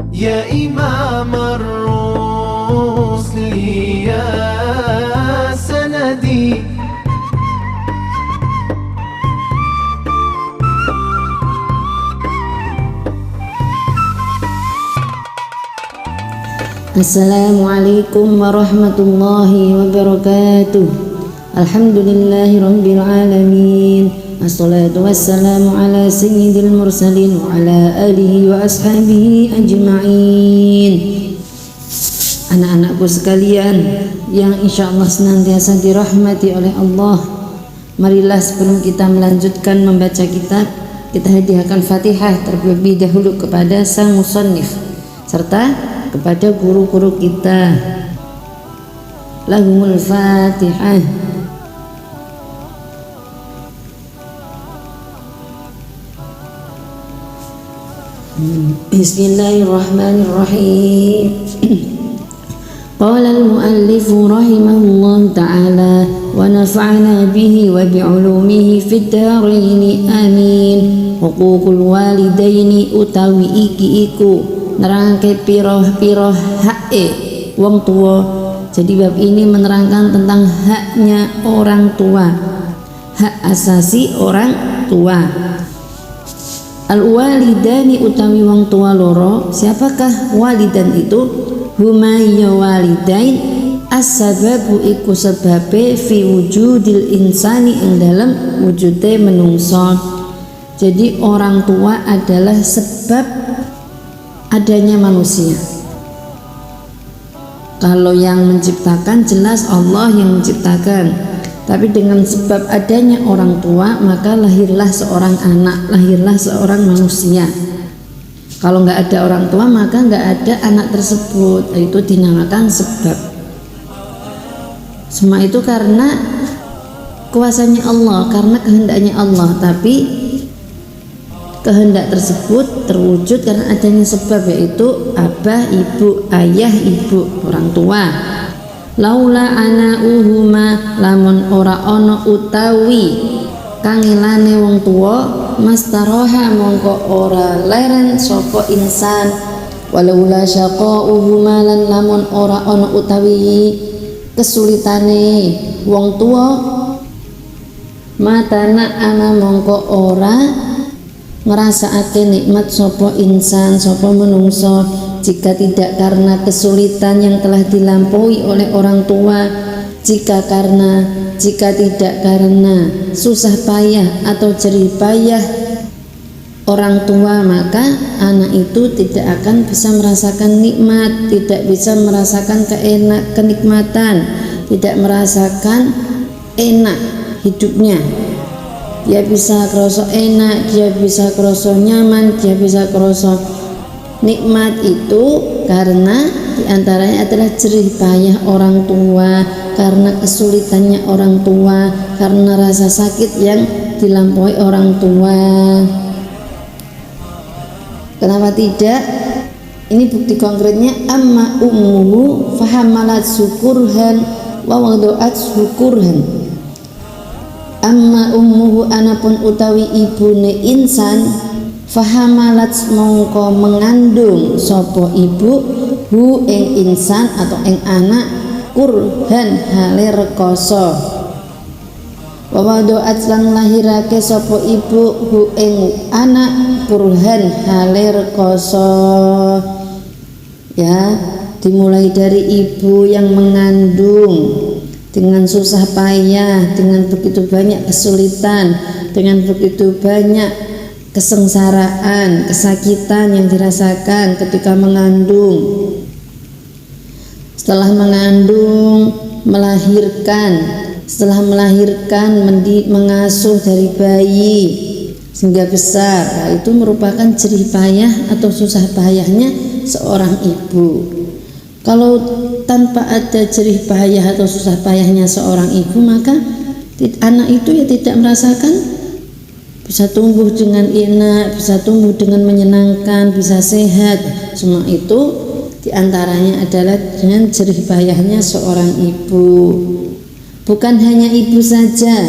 يا إمام الرسل يا سندي. Assalamualaikum warahmatullahi wabarakatuh. Alhamdulillahi rabbil alamin. Assalatu wassalamu ala sayyidil mursalin wa ala alihi wa ashabihi ajma'in. Anak-anakku sekalian yang insyaallah senantiasa dirahmati oleh Allah, marilah sebelum kita melanjutkan membaca kitab, kita hadiahkan Fatihah terlebih dahulu kepada sang musannif serta kepada guru-guru kita. Lahumul Fatihah. Bismillahirrahmanirrahim. Qala al-muallif rahimahullah ta'ala wa nafa'ana bihi wa bi'ulumihi fid dharain amin. Huququl walidaini utawi iki iku nerangke piroh-piroh hake wong tua. Jadi bab ini menerangkan tentang haknya orang tua, hak asasi orang tua. Al-walidani utawi wong tua loro. Siapakah walidan itu? Huma ya walidain as-sababu iku sebabe fi wujudil insani ing dalam wujude menungso. Jadi orang tua adalah sebab adanya manusia. Kalau yang menciptakan jelas Allah yang menciptakan, tapi dengan sebab adanya orang tua maka lahirlah seorang anak, lahirlah seorang manusia. Kalau nggak ada orang tua maka nggak ada anak tersebut. Itu dinamakan sebab. Semua itu karena kuasanya Allah, karena kehendaknya Allah. Tapi kehendak tersebut terwujud karena adanya sebab, yaitu abah, ibu, ayah, ibu, orang tua. Laula anauhuma, lamun ora ono utawi kangilane wong tuwa, mastaroha mongko ora leren sapa insan. Walaula syaqauhuma, lan lamun ora ono utawi kesulitane wong tuwa, matana ana mongko ora ngrasakake nikmat sapa insan, sapa menungso, jika tidak karena kesulitan yang telah dilampaui oleh orang tua, jika tidak karena susah payah atau jerih payah orang tua, maka anak itu tidak akan bisa merasakan nikmat, tidak bisa merasakan kenikmatan, tidak merasakan enak hidupnya. Dia bisa kerasa enak, dia bisa kerasa nyaman, dia bisa kerasa nikmat itu karena diantaranya adalah jerih payah orang tua, karena kesulitannya orang tua, karena rasa sakit yang dilampaui orang tua. Kenapa tidak? Ini bukti konkretnya. Amma ummuhu fahamalat syukurhan wa wadu'at syukurhan. Amma ummuhu, anapun utawi ibune insan, fahamalat mongko mengandung sopo ibu hu ing insan atau ing anak, kurhan hale rekoso. Wa wadu'at lan lahirake sopo ibu hu ing anak, kurhan hale rekoso. Ya, dimulai dari ibu yang mengandung dengan susah payah, dengan begitu banyak kesulitan, dengan begitu banyak kesengsaraan, kesakitan yang dirasakan ketika mengandung. Setelah mengandung, melahirkan, setelah melahirkan, mengasuh dari bayi sehingga besar. Nah, itu merupakan jerih payah atau susah payahnya seorang ibu. Kalau tanpa ada jerih payah atau susah payahnya seorang ibu, maka anak itu ya tidak merasakan, bisa tumbuh dengan enak, bisa tumbuh dengan menyenangkan, bisa sehat. Semua itu diantaranya adalah dengan jerih payahnya seorang ibu. Bukan hanya ibu saja,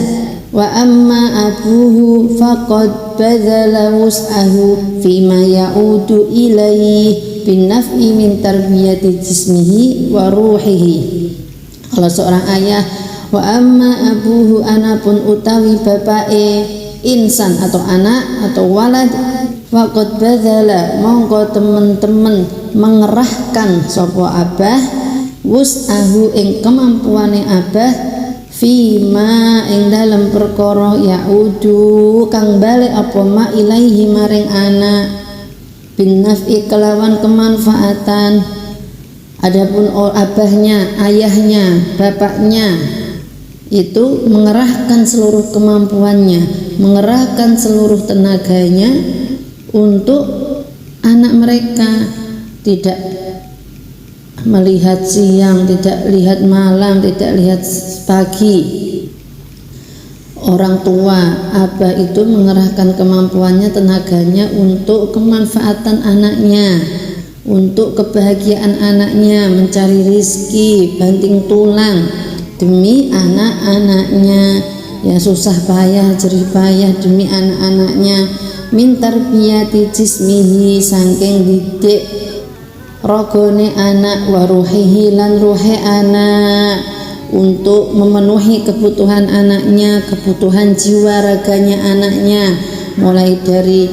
wa amma abuhu faqad badzala wus'ahu fima ya'udu ilaihi bin naf'i min tarbiyati jismihi wa ruhihi. Kalau seorang ayah, wa amma abuhu anapun utawi bapake insan atau anak atau walad, waqad badzala mongko temen-temen mengerahkan sapa abah wus'ahu ing kemampuane abah fima ing dalam perkara yaudu kang balik apa ma ilaihi maring anak bin naf'i kelawan kemanfaatan. Adapun abahnya, ayahnya, bapaknya itu mengerahkan seluruh kemampuannya, mengerahkan seluruh tenaganya untuk anak mereka, tidak melihat siang, tidak lihat malam, tidak lihat pagi. Orang tua, abah itu mengerahkan kemampuannya, tenaganya untuk kemanfaatan anaknya, untuk kebahagiaan anaknya, mencari rizki, banting tulang demi anak-anaknya, ya susah payah, jerih payah demi anak-anaknya. Min tarbiyati jismihi saking didik rogone anak, wa ruhihi lan ruhe anak, untuk memenuhi kebutuhan anaknya, kebutuhan jiwa raganya anaknya, mulai dari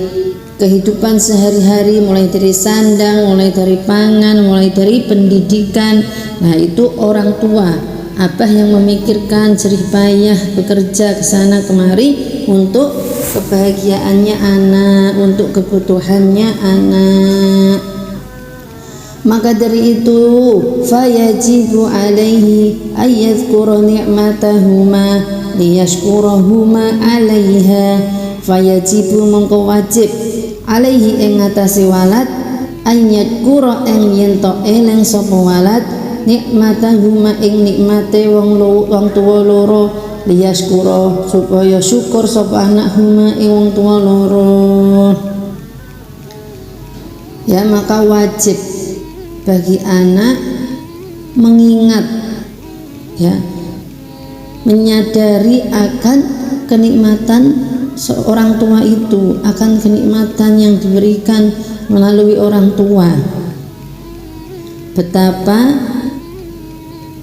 kehidupan sehari-hari, mulai dari sandang, mulai dari pangan, mulai dari pendidikan. Nah itu orang tua, abah yang memikirkan, jerih payah bekerja kesana kemari untuk kebahagiaannya anak, untuk kebutuhannya anak. Maka dari itu fayajibu alaihi ayyadhkura ni'matahuma liyashkurahuma alaiha. Fayajibu mongko wajib alaihi ing ngatasi walad ayyadhkura ing yento eling sapa walad nikmatahuma ing nikmate wong tuwa loro liyashkura supaya syukur sapa anak huma ing wong tuwa loro. Ya maka wajib bagi anak mengingat, ya, menyadari akan kenikmatan seorang tua itu, akan kenikmatan yang diberikan melalui orang tua. Betapa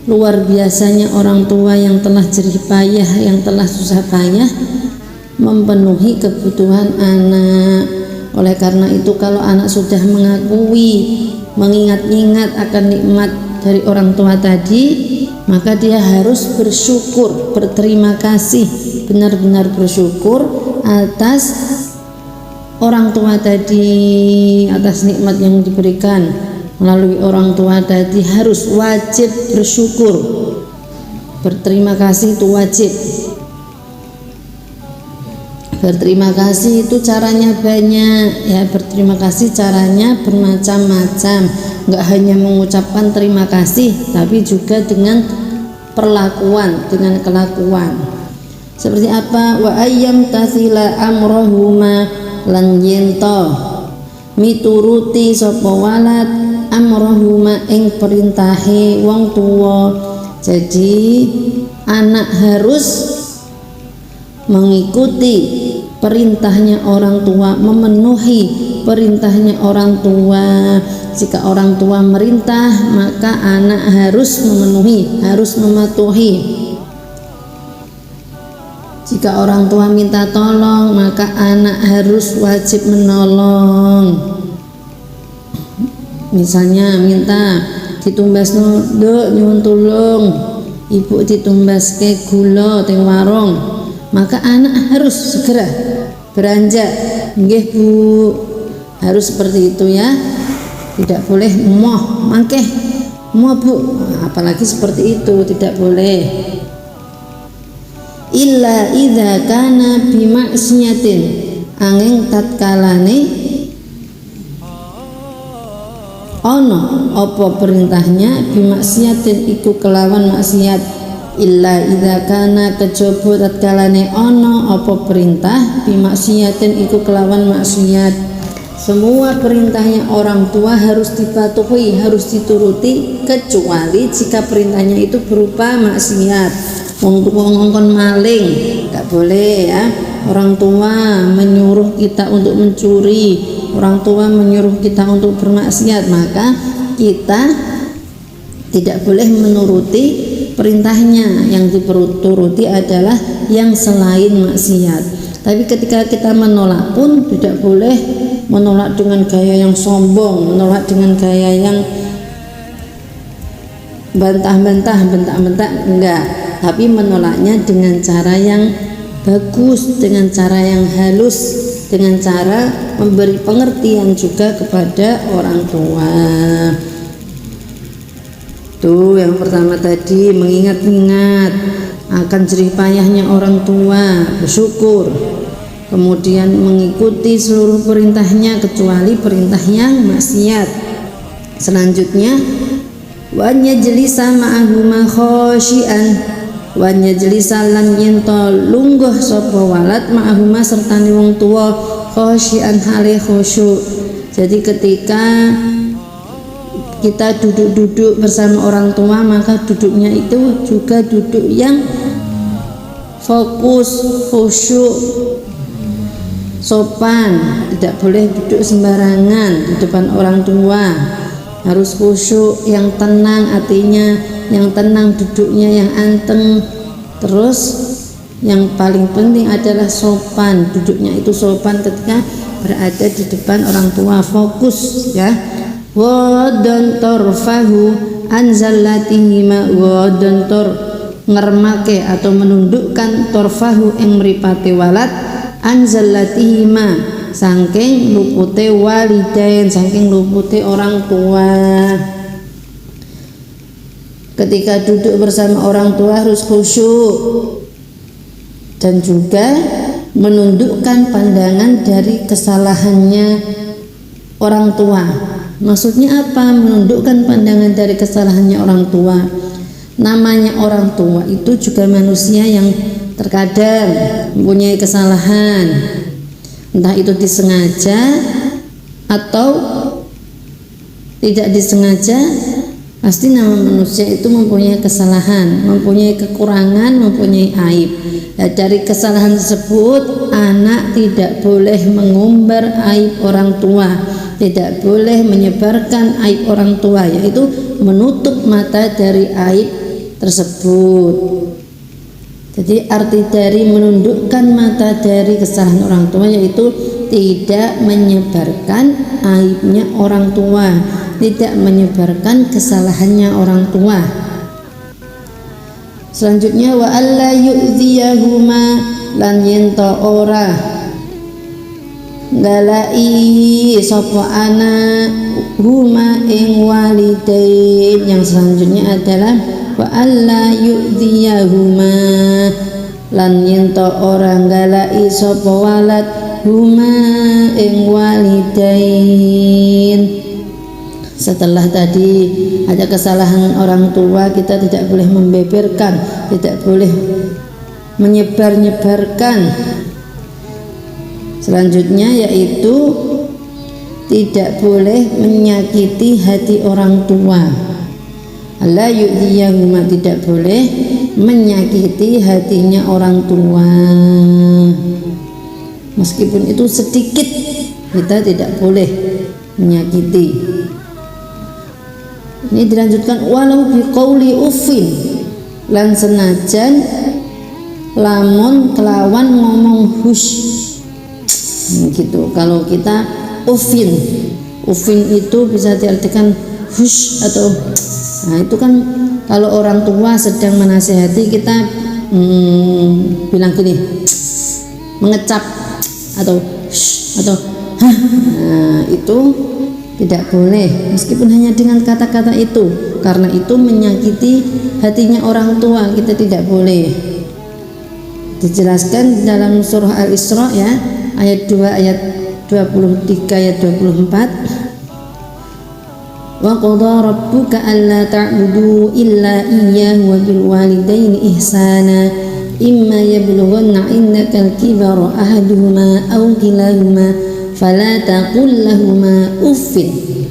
luar biasanya orang tua yang telah jerih payah, yang telah susah payah memenuhi kebutuhan anak. Oleh karena itu kalau anak sudah mengakui, mengingat-ingat akan nikmat dari orang tua tadi, maka dia harus bersyukur, berterima kasih, benar-benar bersyukur atas orang tua tadi, atas nikmat yang diberikan melalui orang tua tadi. Harus wajib bersyukur, berterima kasih itu wajib. Berterima kasih itu caranya banyak, ya, berterima kasih caranya bermacam-macam. Enggak hanya mengucapkan terima kasih, tapi juga dengan perlakuan, dengan kelakuan. Seperti apa? Wa ayyam tasila amrohuma lan yento mituruti sapa walad amrohuma ing perintahe wong tuwa. Jadi anak harus mengikuti perintahnya orang tua, memenuhi perintahnya orang tua. Jika orang tua merintah, maka anak harus memenuhi, harus mematuhi. Jika orang tua minta tolong, maka anak harus wajib menolong. Misalnya minta ditumbasno, "Nduk, nyuwun tulung, ibu ditumbaske gula teng warung." Maka anak harus segera beranjak, nggih Bu, harus seperti itu ya, tidak boleh moh mangkeh moh Bu, apalagi seperti itu tidak boleh. Illa idza kana bimaksiatin, angin tatkalane ono apa perintahnya bimaksiatin iku kelawan maksiat. Illa idza kana kejaba tatkalane ono apa perintah bimaksiatin iku kelawan maksiat. Semua perintahnya orang tua harus dipatuhi, harus dituruti, kecuali jika perintahnya itu berupa maksiat. Wong tua ngongkon maling, enggak boleh ya. Orang tua menyuruh kita untuk mencuri, orang tua menyuruh kita untuk bermaksiat, maka kita tidak boleh menuruti perintahnya. Yang dituruti adalah yang selain maksiat. Tapi ketika kita menolak pun tidak boleh menolak dengan gaya yang sombong, menolak dengan gaya yang bantah-bantah, bentak-bentak, enggak. Tapi menolaknya dengan cara yang bagus, dengan cara yang halus, dengan cara memberi pengertian juga kepada orang tua. Tuh yang pertama tadi, mengingat-ingat akan jerih payahnya orang tua, bersyukur, kemudian mengikuti seluruh perintahnya kecuali perintah yang maksiat. Selanjutnya, wa yajlisa ma'ahuma khasyian, wa yajlisa lan yento lungguh sapa walad ma'ahuma sertane wong tuwa khasyian hale khusyuk. Jadi ketika kita duduk-duduk bersama orang tua, maka duduknya itu juga duduk yang fokus, khusyuk, sopan. Tidak boleh duduk sembarangan di depan orang tua, harus khusyuk, yang tenang hatinya, yang tenang duduknya, yang anteng. Terus yang paling penting adalah sopan, duduknya itu sopan ketika berada di depan orang tua, fokus ya. Wadon torfahu anzalatihima, wadon tor ngermake atau menundukkan torfahu ing mripate walad anzalatihima saking lupute walidain, saking lupute orang tua. Ketika duduk bersama orang tua harus khusyuk dan juga menundukkan pandangan dari kesalahannya orang tua. Maksudnya apa? Menundukkan pandangan dari kesalahannya orang tua. Namanya orang tua itu juga manusia yang terkadang mempunyai kesalahan, entah itu disengaja atau tidak disengaja. Pasti nama manusia itu mempunyai kesalahan, mempunyai kekurangan, mempunyai aib. Nah, dari kesalahan tersebut anak tidak boleh mengumbar aib orang tua, tidak boleh menyebarkan aib orang tua, yaitu menutup mata dari aib tersebut. Jadi arti dari menundukkan mata dari kesalahan orang tua yaitu tidak menyebarkan aibnya orang tua, tidak menyebarkan kesalahannya orang tua. Selanjutnya wa alla yu'dhiyahuma, lan yento ora galai sapa anak huma ing walidain. Yang selanjutnya adalah wa alla yu'dhiyahuma, lan yento ora galai sapa walad huma ing walidain. Setelah tadi ada kesalahan orang tua, kita tidak boleh membeberkan, tidak boleh menyebar-nyebarkan. Selanjutnya yaitu tidak boleh menyakiti hati orang tua. La yu'dhiyahuma, tidak boleh menyakiti hatinya orang tua. Meskipun itu sedikit, kita tidak boleh menyakiti. Ini dilanjutkan walau biqauli uffin, lan senajan lamun kelawan ngomong hush gitu. Kalau kita uffin itu bisa diartikan hush atau itu kan kalau orang tua sedang menasihati kita bilang gini, mengecap atau hush atau hah, itu tidak boleh meskipun hanya dengan kata-kata itu, karena itu menyakiti hatinya orang tua, kita tidak boleh. Dijelaskan dalam surah Al-Isra ya, ayat 2 ayat 23 ayat 24. Wa qadha rabbuka alla ta'budu illa iyyahu wa bil walidaini ihsana imma yablughanna indakal kibara ahaduhuma aw kilahuma fala taqul lahuma uffin.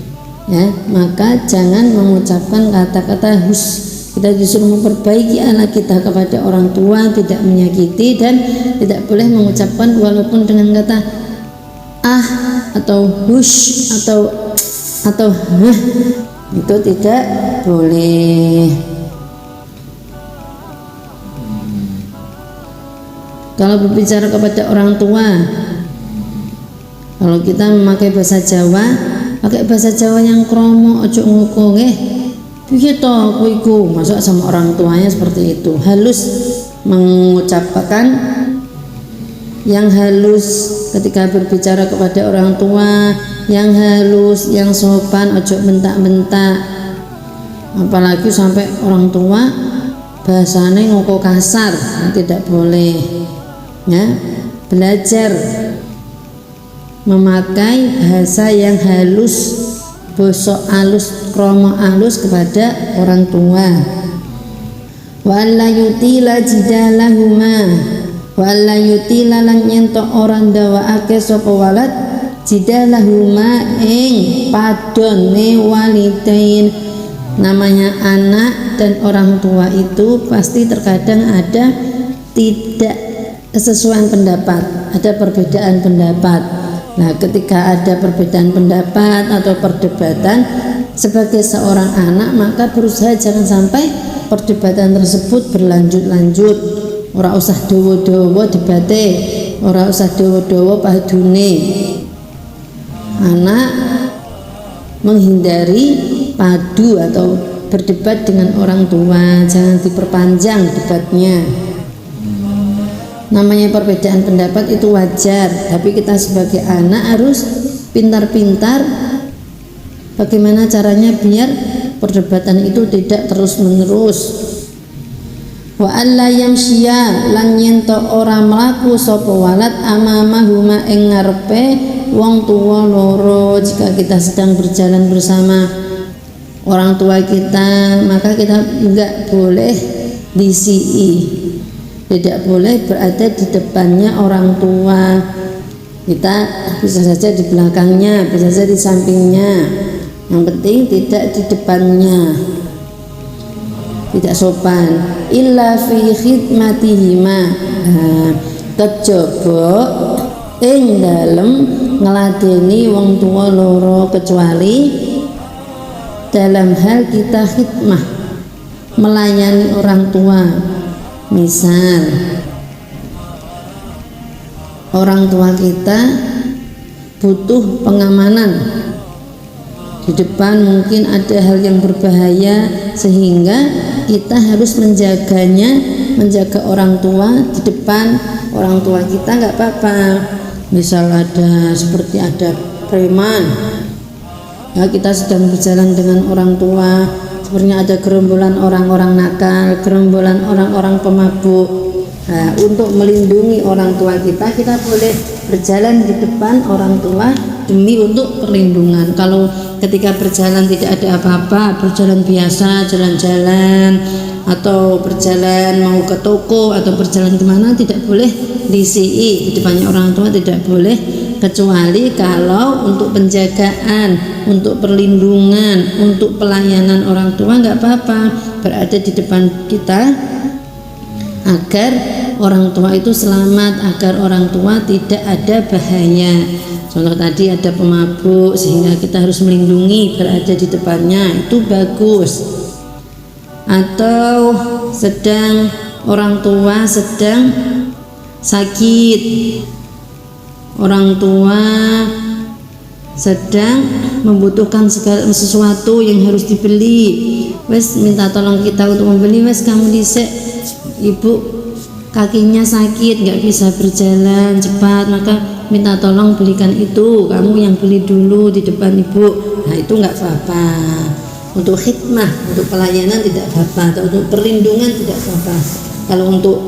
Ya, maka jangan mengucapkan kata-kata hus. Kita disuruh memperbaiki anak kita kepada orang tua, tidak menyakiti dan tidak boleh mengucapkan walaupun dengan kata ah atau hush atau hah, itu tidak boleh. Kalau berbicara kepada orang tua, kalau kita memakai bahasa Jawa, pakai bahasa Jawa yang kromo, ojo nguko nggih. Piye to kowe iku? Masuk sama orang tuanya seperti itu. Halus mengucapkan yang halus ketika berbicara kepada orang tua, yang halus, yang sopan, ojo bentak-bentak. Apalagi sampai orang tua bahasane ngoko kasar, tidak boleh. Ya, belajar memakai bahasa yang halus, bosok alus, kromo alus kepada orang tua. Wa alla yutila jidalahuma, wa alla yutila lan yentok orang dawaake sapa walad jidalahuma ing padone walidain. Namanya anak dan orang tua itu pasti terkadang ada tidak kesesuaian pendapat, ada perbedaan pendapat. Nah, ketika ada perbedaan pendapat atau perdebatan sebagai seorang anak, maka berusaha jangan sampai perdebatan tersebut berlanjut-lanjut. Ora usah dawa-dawa debate, ora usah dawa-dawa padune. Anak menghindari padu atau berdebat dengan orang tua, jangan diperpanjang debatnya. Namanya perbedaan pendapat itu wajar, tapi kita sebagai anak harus pintar-pintar bagaimana caranya biar perdebatan itu tidak terus-menerus. Wa alla yamshiya lan yento ora mlaku sapa walad amamahuma ing ngarepe wong tuwa loro. Jika kita sedang berjalan bersama orang tua kita, maka kita enggak boleh disii, tidak boleh berada di depannya orang tua. Kita bisa saja di belakangnya, bisa saja di sampingnya, yang penting tidak di depannya. Tidak sopan. Illa fi khidmatihima, kejaba ing dalem ngladeni wong tua loro, kecuali dalam hal kita khidmah, melayani orang tua. Misal orang tua kita butuh pengamanan di depan, mungkin ada hal yang berbahaya sehingga kita harus menjaganya, menjaga orang tua di depan orang tua kita, nggak apa-apa. Misal seperti ada preman, ya, kita sedang berjalan dengan orang tua, sepertinya ada gerombolan orang-orang nakal, gerombolan orang-orang pemabuk. Nah, untuk melindungi orang tua kita, kita boleh berjalan di depan orang tua demi untuk perlindungan. Kalau ketika berjalan tidak ada apa-apa, berjalan biasa, jalan-jalan atau berjalan mau ke toko atau berjalan kemana, tidak boleh disii di depannya orang tua, tidak boleh, kecuali kalau untuk penjagaan, untuk perlindungan, untuk pelayanan orang tua, nggak apa-apa berada di depan kita agar orang tua itu selamat, agar orang tua tidak ada bahaya. Contoh tadi ada pemabuk sehingga kita harus melindungi, berada di depannya, itu bagus. Atau orang tua sedang sakit, orang tua sedang membutuhkan segala sesuatu yang harus dibeli, wes minta tolong kita untuk membeli, wes kamu dhisik, ibu kakinya sakit nggak bisa berjalan cepat, maka minta tolong belikan itu, kamu yang beli dulu di depan ibu. Nah, itu nggak apa-apa. Untuk khidmah, untuk pelayanan tidak apa-apa, atau untuk perlindungan tidak apa-apa. Kalau untuk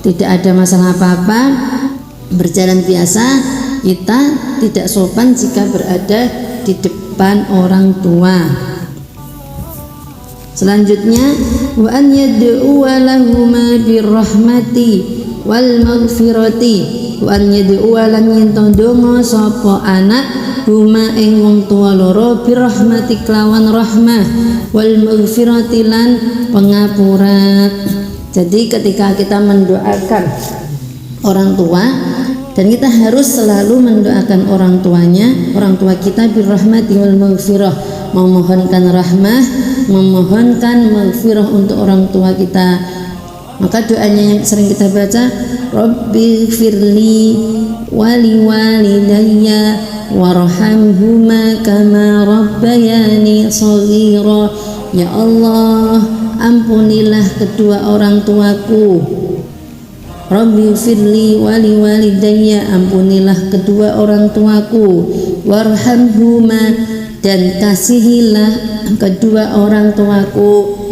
tidak ada masalah apa-apa, berjalan biasa, kita tidak sopan jika berada di depan orang tua. Selanjutnya, wa an yad'u lahuma birrahmati wal maghfirati, wa an yad'u lan yentondonga sapa anak huma ing wong tua loro birrahmati kelawan rahmah wal maghfirati lan pengapura. Jadi ketika kita mendoakan orang tua, Dan kita harus selalu mendoakan orang tua kita birrahmati wal maghfirah, memohonkan rahmah, memohonkan maghfirah untuk orang tua kita. Maka doanya yang sering kita baca, Rabbighfirli wali walidayya warhamhuma kama rabbayani shaghira. Ya Allah, ampunilah kedua orang tuaku. Rabbighfirli wali walidayya, ampunilah kedua orang tuaku. Warhamhuma, dan kasihilah kedua orang tuaku.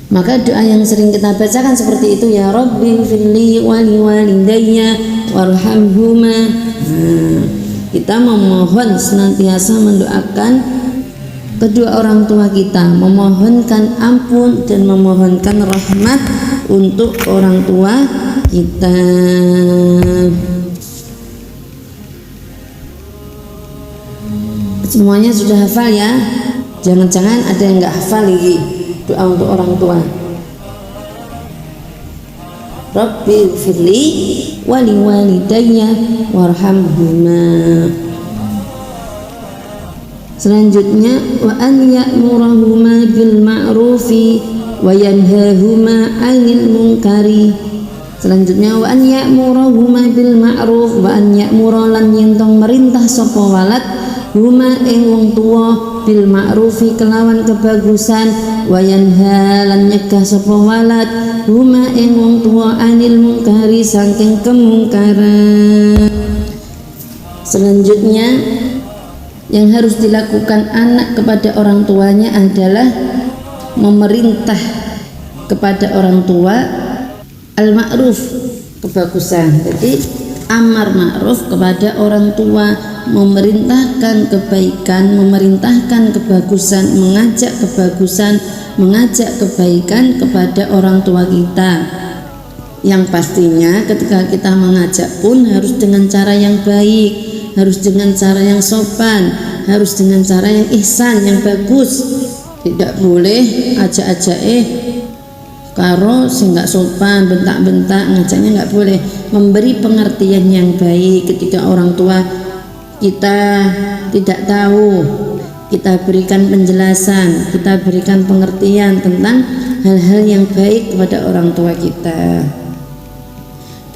Maka doa yang sering kita bacakan seperti itu, ya Rabbighfirli wali walidayya warhamhuma. Kita memohon, senantiasa mendoakan kedua orang tua kita, memohonkan ampun dan memohonkan rahmat untuk orang tua kita. Semuanya sudah hafal ya? Jangan-jangan ada yang nggak hafal lagi doa untuk orang tua. Rabbighfirli wali walidayya warhamhuma. Selanjutnya, wa an ya'murahuma bil ma'rufi wa yanhahuma 'anil munkari. Selanjutnya, wa an ya'murahuma bil ma'ruf, wa an ya'mura lan yentong merintah sapa walad huma ing wong tuwa bil ma'rufi kelawan kebagusan, wa yanha lan nyegah sapa walad huma ing wong tuwa 'anil munkari saking kemungkaran. Selanjutnya, yang harus dilakukan anak kepada orang tuanya adalah memerintah kepada orang tua al-ma'ruf, kebagusan. Jadi amar ma'ruf kepada orang tua, memerintahkan kebaikan, memerintahkan kebagusan, mengajak kebaikan kepada orang tua kita. Yang pastinya ketika kita mengajak pun harus dengan cara yang baik, harus dengan cara yang sopan, harus dengan cara yang ihsan, yang bagus. Tidak boleh ajak-ajak karo sing nggak sopan, bentak-bentak, ngajaknya nggak boleh. Memberi pengertian yang baik ketika orang tua kita tidak tahu, kita berikan penjelasan, kita berikan pengertian tentang hal-hal yang baik kepada orang tua kita.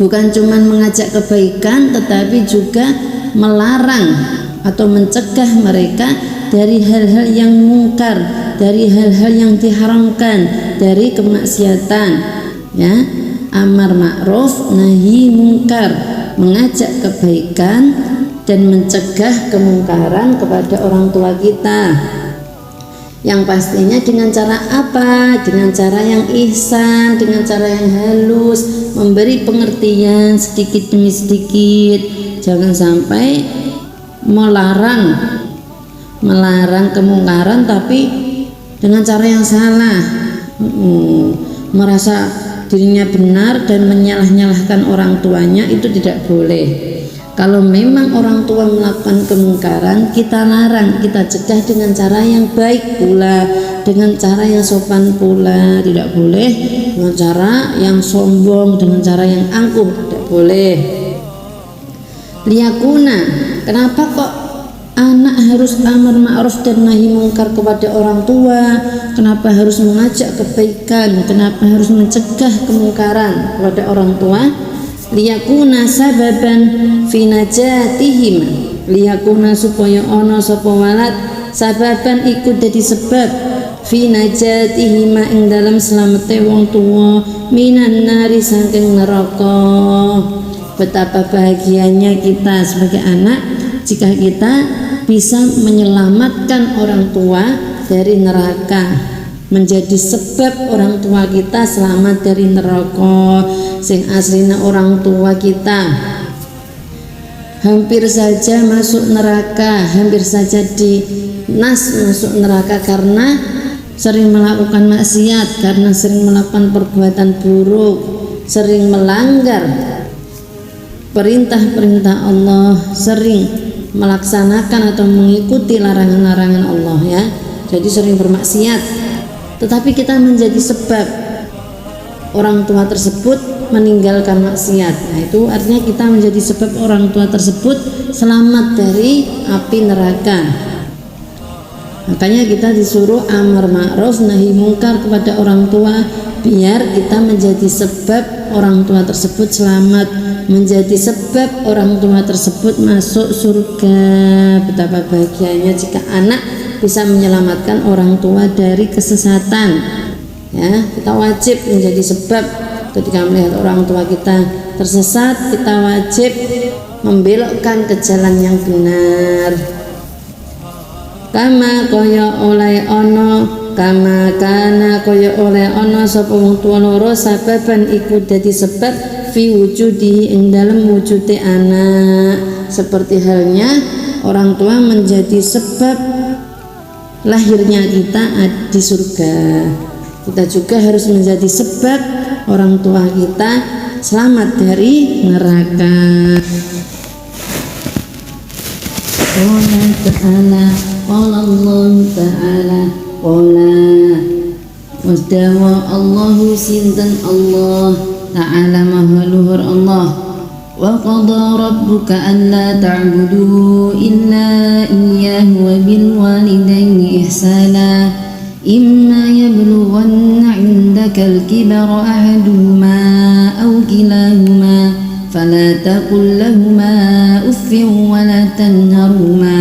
Bukan cuma mengajak kebaikan, tetapi juga melarang atau mencegah mereka dari hal-hal yang mungkar, dari hal-hal yang diharamkan, dari kemaksiatan, ya. Amar ma'ruf nahi mungkar, mengajak kebaikan dan mencegah kemungkaran kepada orang tua kita. Yang pastinya dengan cara apa? Dengan cara yang ihsan, dengan cara yang halus, memberi pengertian sedikit demi sedikit. Jangan sampai melarang kemungkaran tapi dengan cara yang salah, merasa dirinya benar dan menyalah-nyalahkan orang tuanya, itu tidak boleh. Kalau memang orang tua melakukan kemungkaran, kita larang, kita cegah dengan cara yang baik pula, dengan cara yang sopan pula. Tidak boleh dengan cara yang sombong, dengan cara yang angkuh, tidak boleh. Liyakuna, kenapa kok anak harus amar ma'ruf dan nahi mungkar kepada orang tua? Kenapa harus mengajak kebaikan? Kenapa harus mencegah kemungkaran kepada orang tua? Liyakuna sababan fi najatihim, liyakuna supaya ana sapa walad sababan ikut dadi sebab fi najatihim ing dalam selamete wong tuwa minan nari saking neraka. Betapa bahagianya kita sebagai anak jika kita bisa menyelamatkan orang tua dari neraka, menjadi sebab orang tua kita selamat dari neraka. Sing aslina orang tua kita hampir saja masuk neraka, hampir saja masuk neraka karena sering melakukan maksiat, karena sering melakukan perbuatan buruk, sering melanggar perintah-perintah Allah, sering melaksanakan atau mengikuti larangan-larangan Allah, ya. Jadi sering bermaksiat. Tetapi kita menjadi sebab orang tua tersebut meninggalkan maksiat. Nah, itu artinya kita menjadi sebab orang tua tersebut selamat dari api neraka. Makanya kita disuruh amar ma'ruf nahi mungkar kepada orang tua, biar kita menjadi sebab orang tua tersebut selamat, menjadi sebab orang tua tersebut masuk surga. Betapa bahagianya jika anak bisa menyelamatkan orang tua dari kesesatan. Ya, kita wajib menjadi sebab ketika melihat orang tua kita tersesat, kita wajib membelokkan ke jalan yang benar. Kama kaya oleh ono, kama kana kaya oleh ono sapa wong tuwa loro sababan iku dadi sebab fi wujudi ing dalem wujude anak. Seperti halnya orang tua menjadi sebab lahirnya kita di surga, kita juga harus menjadi sebab orang tua kita selamat dari neraka. Allah Ta'ala, Allah Ta'ala, wasdawa Allahu sinten Allah Ta'ala maha luhur Allah. Wa qada rabbuka alla ta'budu illa iyyahu wa bil walidayni ihsana imma yablughanna 'indaka al-kibara ahaduhuma aw kilahuma fala taqul lahumā uffin wa la tanharhumā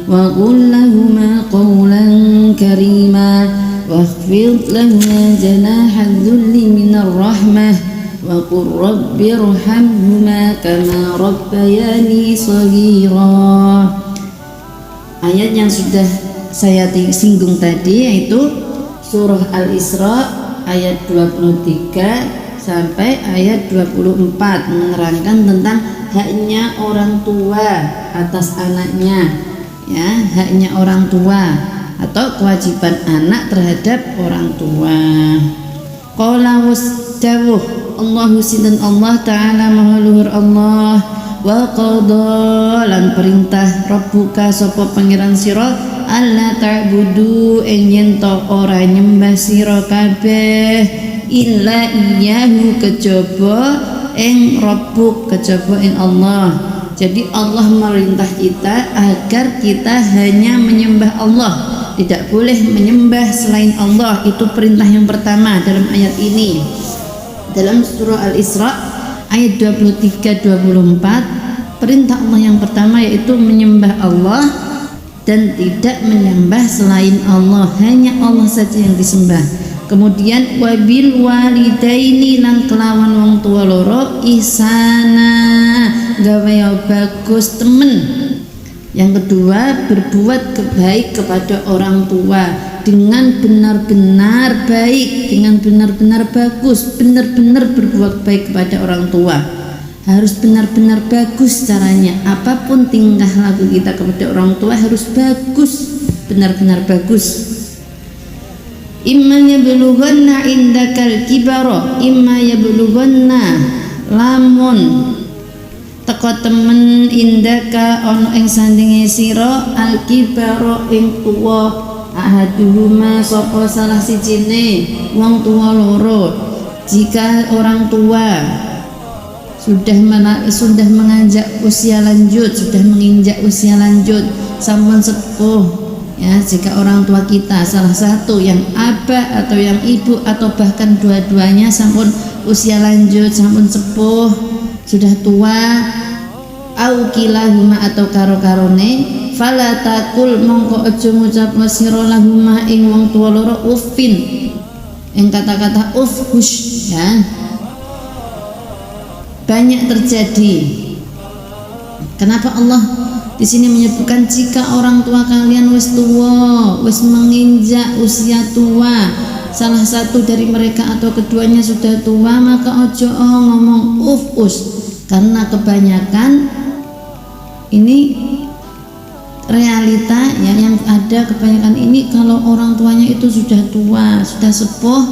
wa qul lahumā qawlan karīmā wakhfid lahumā janāha adh-dhulli minar rahmah wa qur rabbi irhamhumā kamā rabbayānī shaghīrā. Ayat yang sudah saya singgung tadi yaitu surah Al-Isra ayat 23 sampai ayat 24 menerangkan tentang haknya orang tua atas anaknya, ya, haknya orang tua atau kewajiban anak terhadap orang tua. Qala wasdawuh Allahu sinten Allah Ta'ala maha luhur Allah. Wa qada lan perintah rabbuka sapa pangeran sira alla ta'budu ing yen to ora nyembah sira kabeh illa iyyahu kejaba ing rabbuk kejaba ing Allah. Jadi Allah merintah kita agar kita hanya menyembah Allah, tidak boleh menyembah selain Allah. Itu perintah yang pertama dalam ayat ini. Dalam surah Al-Isra ayat 23-24 perintah Allah yang pertama yaitu menyembah Allah dan tidak menyembah selain Allah, hanya Allah saja yang disembah. Kemudian wabil walidaini lan kelawan wong tua loro ihsana gawe bagus temen. Yang kedua berbuat baik kepada orang tua dengan benar-benar baik, dengan benar-benar bagus, benar-benar berbuat baik kepada orang tua. Harus benar-benar bagus caranya. Apapun tingkah laku kita kepada orang tua harus bagus, benar-benar bagus. Imma yablughanna indakal kibara, imma yablughanna lamun teko temen indaka ana ing sandinge sira al kibara ing tuwa ahaduhuma sapa salah sijine wong tuwa loro. Jika orang tua sudah menginjak usia lanjut, sampun sepuh, ya, jika orang tua kita salah satu yang abah atau yang ibu atau bahkan dua-duanya sampun usia lanjut, sampun sepuh, sudah tua, au kilahuma atau karo-karone, fala takul mongko aja ngucapno sira lahuma ing wong tuwa loro uffin, ing kata-kata uff hush, ya, banyak terjadi. Kenapa Allah di sini menyebutkan jika orang tua kalian wis tua, wis menginjak usia tua, salah satu dari mereka atau keduanya sudah tua, maka ojo ngomong us, karena kebanyakan ini realita ya, yang ada kebanyakan ini kalau orang tuanya itu sudah tua, sudah sepuh,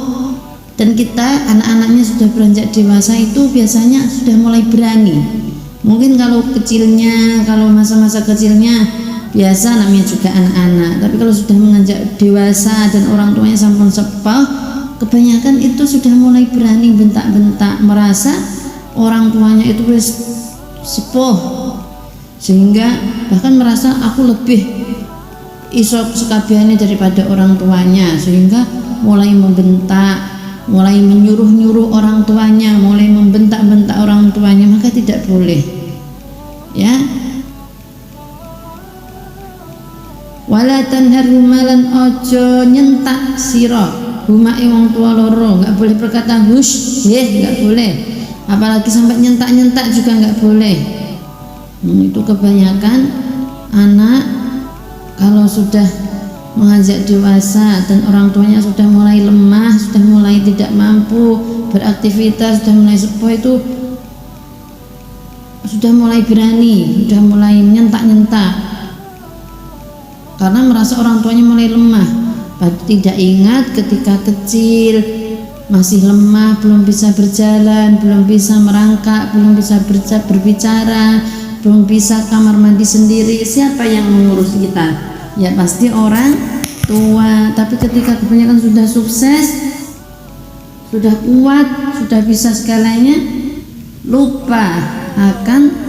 dan kita anak-anaknya sudah beranjak dewasa itu biasanya sudah mulai berani. Mungkin kalau kecilnya, kalau masa-masa kecilnya biasa namanya juga anak-anak, tapi kalau sudah menginjak dewasa dan orang tuanya sampun sepuh, kebanyakan itu sudah mulai berani bentak-bentak, merasa orang tuanya itu wis sepuh, sehingga bahkan merasa aku lebih iso sekabehane daripada orang tuanya, sehingga mulai membentak, mulai menyuruh-nyuruh orang tuanya, mulai membentak-bentak orang tuanya. Maka tidak boleh, ya. Wala tanharhuma lan ojo nyentak sira huma wong tua loro, nggak boleh berkata hush, nggak boleh, apalagi sampai nyentak-nyentak juga nggak boleh. Itu kebanyakan anak kalau sudah menganjak dewasa dan orang tuanya sudah mulai lemah, sudah mulai tidak mampu beraktivitas, sudah mulai sepuh, itu sudah mulai berani, sudah mulai nyentak-nyentak karena merasa orang tuanya mulai lemah. Tidak ingat ketika kecil masih lemah, belum bisa berjalan, belum bisa merangkak, belum bisa berbicara, belum bisa kamar mandi sendiri. Siapa yang mengurus kita? Ya pasti orang tua. Tapi ketika kebanyakan sudah sukses, sudah kuat, sudah bisa segalanya, lupa akan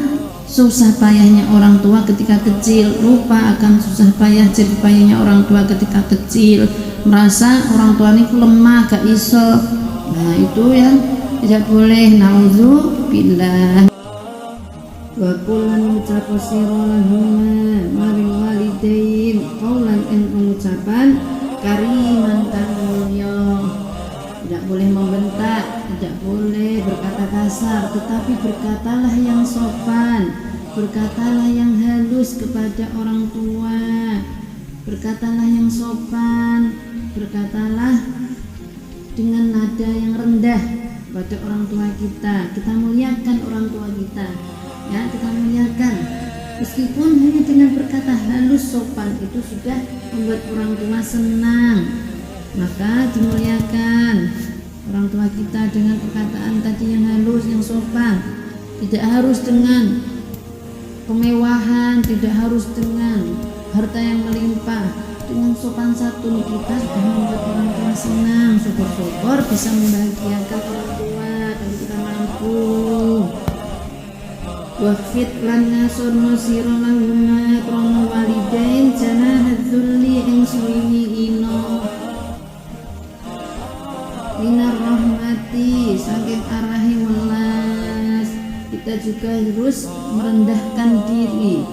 susah payahnya orang tua ketika kecil, lupa akan susah payah jerih payahnya orang tua ketika kecil, merasa orang tua ini lemah, gak iso. Nah itu yang tidak boleh. Nauzubillah. Wa qul ucapu sira lahuma maril walidain qaulan ing pengucapan kariman kang mulya. Tidak boleh membentak, tidak boleh berkata kasar, tetapi berkatalah yang sopan, berkatalah yang halus kepada orang tua, berkatalah yang sopan, berkatalah dengan nada yang rendah pada orang tua kita. Kita muliakan orang tua kita, ya, kita muliakan. Meskipun hanya dengan berkata halus sopan itu sudah membuat orang tua senang, maka dimuliakan orang tua kita dengan perkataan tadi yang halus, yang sopan. Tidak harus dengan kemewahan, tidak harus dengan harta yang melimpah. Dengan sopan santun kita sudah membuat orang tua senang. Syukur-syukur bisa membahagiakan orang tua kalau kita mampu. Wafid lan ngasurno sira lahuma krono walidain janahadzulli ing suwini ino minar rahmati saking arahi welas. Kita juga harus merendahkan diri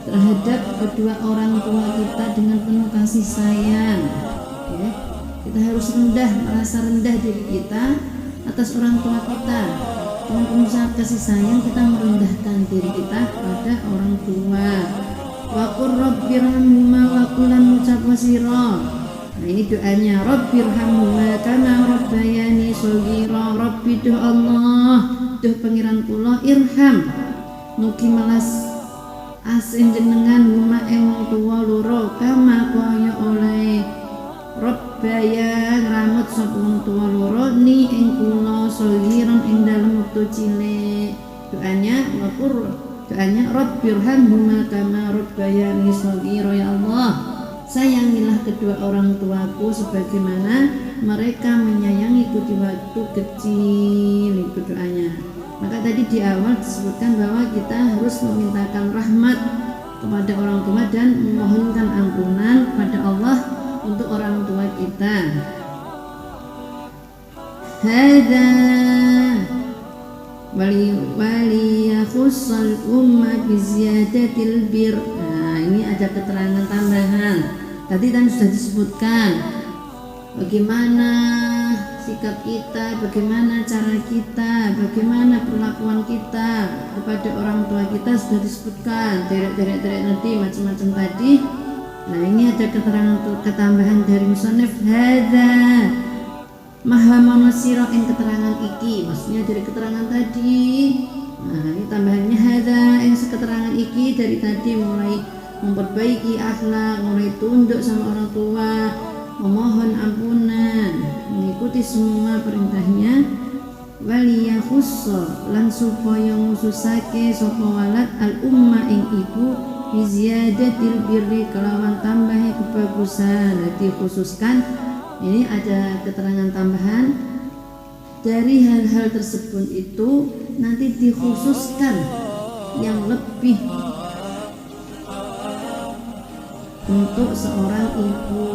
terhadap kedua orang tua kita dengan penuh kasih sayang, ya. Kita harus merasa rendah diri kita atas orang tua kita. Dengan penuh kasih sayang kita merendahkan diri kita pada orang tua. Wa qur rabbirhamhuma wa qulan ucap sira. Nah ini doanya, Rabbirhamhuma kama rabbayani shaghira. Rabbi duh Allah, duh pangeran kula, irham mugi melas asih jenengan huma ing wong tuwa loro kama kaya oleh Rabbaya ngramut sapa wong tuwa loro ni ing kula shaghiran ing dalem wektu cilik. Doanya Rabbirhamhuma kama rabbayani shaghira. Ya Allah, sayangilah kedua orang tuaku sebagaimana mereka menyayangiku di waktu kecil. Itu doanya. Maka tadi di awal disebutkan bahwa kita harus memintakan rahmat kepada orang tua dan memohonkan ampunan kepada Allah untuk orang tua kita. Hadza wali yakhussal umma bi ziyadatil bir. Nah, ini ada keterangan tambahan. Tadi kan sudah disebutkan bagaimana sikap kita, bagaimana cara kita, bagaimana perlakuan kita kepada orang tua kita sudah disebutkan. Derek nanti macam-macam tadi. Nah ini ada keterangan ketambahan dari musannif. Hadza mahamono sira ing keterangan iki, maksudnya dari keterangan tadi. Nah ini tambahannya hadza ing keterangan iki dari tadi, mulai memperbaiki akhlak, mulai tunduk sama orang tua, memohon ampunan, mengikuti semua perintahnya. Waliyahusso lan supaya ngususake sapa walad al umma ing ibu biziyadatil birri kelawan tambahi kebagusan. Dikhususkan Ini ada keterangan tambahan dari hal-hal tersebut itu nanti dikhususkan yang lebih untuk seorang ibu.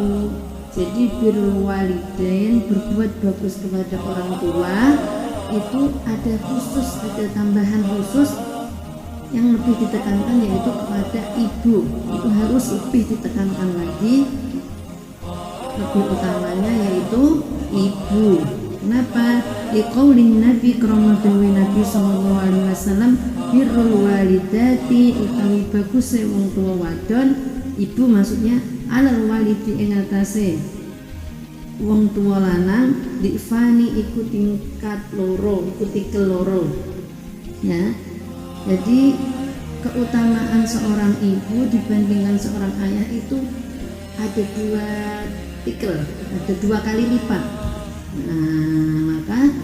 Jadi birrul walidain, berbuat bagus kepada orang tua, itu ada khusus, ada tambahan khusus yang lebih ditekankan, yaitu kepada ibu. Itu harus lebih ditekankan lagi, lebih utamanya yaitu ibu. Kenapa? Liqaulin Nabi, karena dawuh Nabi sallallahu alaihi wasallam, birrul walidati utawi bagus wong tua wadon, ibu maksudnya alal walidi ing atase wong tua lanang, difani iku tingkat loro, iku tikel loro. Ya. Jadi keutamaan seorang ibu dibandingkan seorang ayah itu ada 2 tikel, ada 2 kali lipat. Nah, maka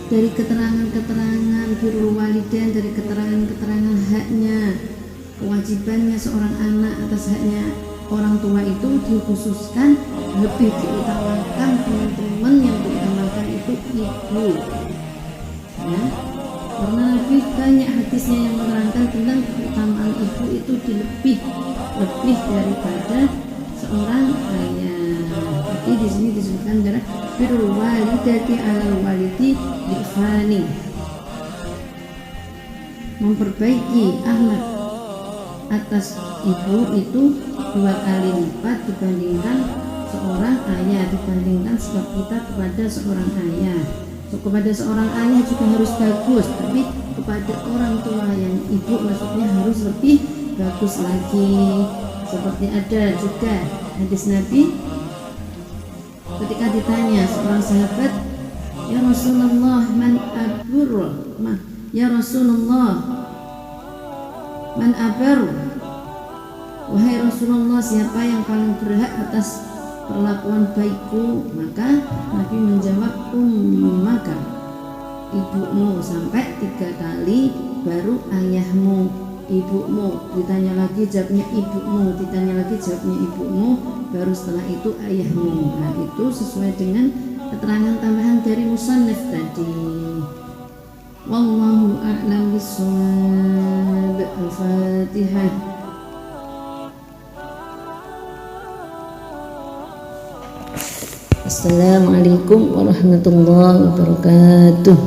dari keterangan-keterangan birrul walidain, dari keterangan-keterangan haknya, kewajibannya seorang anak atas haknya orang tua itu dikhususkan, lebih diutamakan teman-teman, yang diutamakan itu ibu. Ya, karena lebih banyak hadisnya yang menerangkan tentang keutamaan ibu itu lebih daripada seorang ayah. Jadi di sini disebutkan adalah birrul walidati alal walidi difani, memperbaiki akhlak atas ibu itu 2 kali lipat dibandingkan seorang ayah, dibandingkan sikap kita kepada seorang ayah. So, kepada seorang ayah juga harus bagus, tapi kepada orang tua yang ibu maksudnya harus lebih bagus lagi. Seperti ada juga hadis Nabi ketika ditanya seorang sahabat, ya Rasulullah, man abur, ya Rasulullah, man abaru, wahai Rasulullah, siapa yang paling berhak atas perlakuan baikku? Maka Nabi menjawab, ummaka, ibumu, sampai 3 kali, baru ayahmu, ibumu. Ditanya lagi, jawabnya ibumu, ditanya lagi, jawabnya ibumu, baru setelah itu ayahmu. Nah, itu sesuai dengan keterangan tambahan dari musannif tadi. Wallahu a'lam bishawab. Al-Fatihah. Assalamualaikum warahmatullahi wabarakatuh.